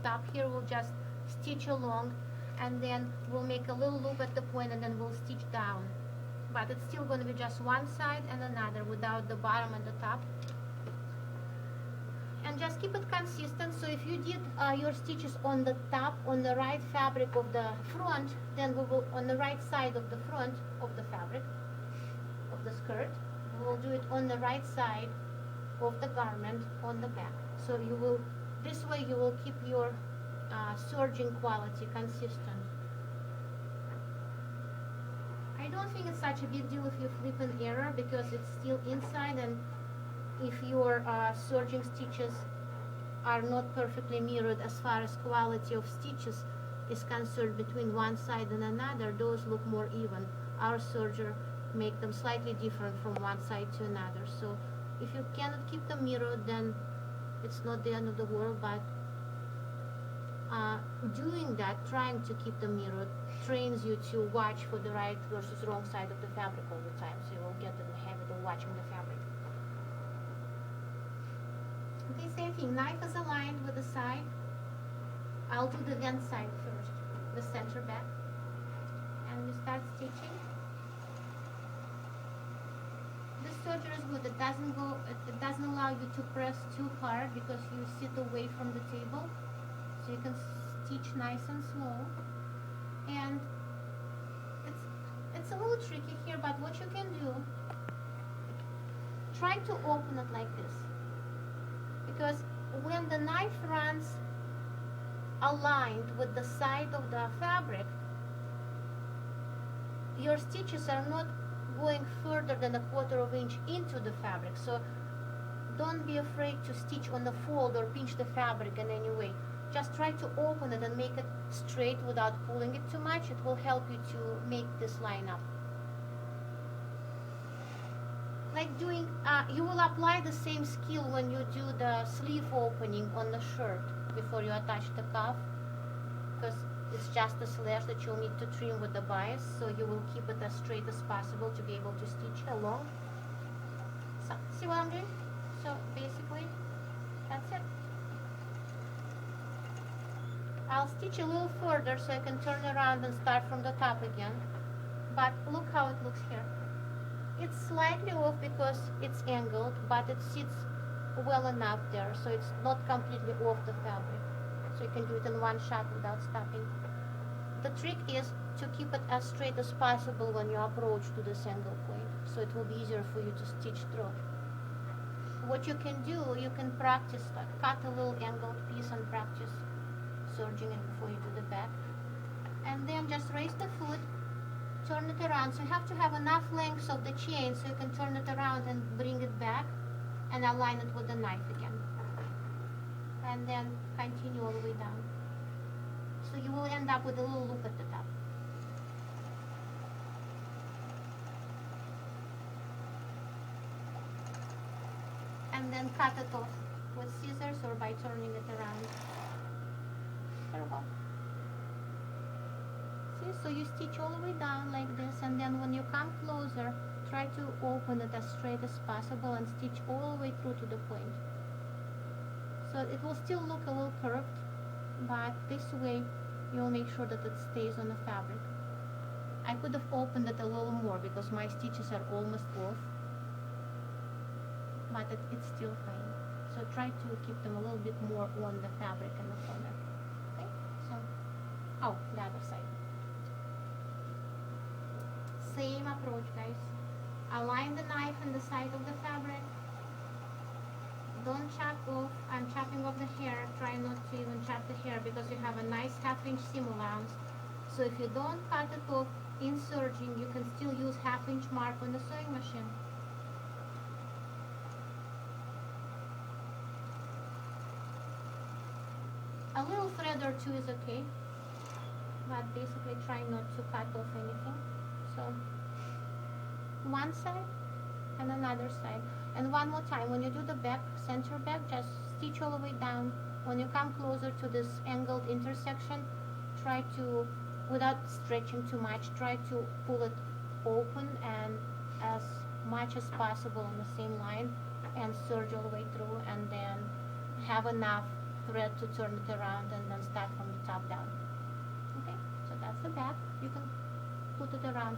stop here, we'll just stitch along, and then we'll make a little loop at the point, and then we'll stitch down. But it's still going to be just one side and another without the bottom and the top. And just keep it consistent. So if you did your stitches on the top, on the right fabric of the front, then we will, on the right side of the front of the fabric, of the skirt, we will do it on the right side of the garment on the back. So you will, this way you will keep your serging quality consistent. I don't think it's such a big deal if you flip an error, because it's still inside, and if your serging stitches are not perfectly mirrored as far as quality of stitches is concerned between one side and another, those look more even. Our serger make them slightly different from one side to another. So if you cannot keep them mirrored, then it's not the end of the world, but doing that, trying to keep them mirrored, trains you to watch for the right versus wrong side of the fabric all the time, so you will get in the habit of watching the fabric. Okay, same thing, knife is aligned with the side. I'll do the vent side first, the center back, and you start stitching. This serger is good. It doesn't allow you to press too hard because you sit away from the table, so you can stitch nice and slow. And it's a little tricky here, but what you can do, try to open it like this, because when the knife runs aligned with the side of the fabric, your stitches are not going further than a 1/4 inch into the fabric. So don't be afraid to stitch on the fold or pinch the fabric in any way. Just try to open it and make it straight without pulling it too much. It will help you to make this line up. Like doing, you will apply the same skill when you do the sleeve opening on the shirt before you attach the cuff, because it's just a slash that you'll need to trim with the bias, so you will keep it as straight as possible to be able to stitch along. So, see what I'm doing? So basically, that's it. I'll stitch a little further so I can turn around and start from the top again. But look how it looks here. It's slightly off because it's angled, but it sits well enough there, so it's not completely off the fabric. So you can do it in one shot without stopping. The trick is to keep it as straight as possible when you approach to this angle point, so it will be easier for you to stitch through. What you can do, you can practice, like cut a little angled piece and practice serging it before you do the back. And then just raise the foot, turn it around. So you have to have enough length of the chain so you can turn it around and bring it back and align it with the knife again. And then continue all the way down. So you will end up with a little loop at the top. And then cut it off with scissors or by turning it around. There we go. See, so you stitch all the way down like this, and then when you come closer, try to open it as straight as possible and stitch all the way through to the point. So it will still look a little curved, but this way you'll make sure that it stays on the fabric. I could have opened it a little more because my stitches are almost off, but it's still fine. So try to keep them a little bit more on the fabric in the corner. Okay, so, oh, the other side. Same approach, guys. Align the knife in the side of the fabric. Don't chop off. I'm chopping off the hair. Try not to even chop the hair because you have a nice 1/2 inch seam allowance. So if you don't cut it off in serging, you can still use 1/2 inch mark on the sewing machine. A little thread or two is okay, but basically try not to cut off anything. So one side and another side. And one more time, when you do the back, center back, just stitch all the way down. When you come closer to this angled intersection, try to, without stretching too much, try to pull it open and as much as possible on the same line and serge all the way through, and then have enough thread to turn it around and then start from the top down. Okay, so that's the back. You can put it around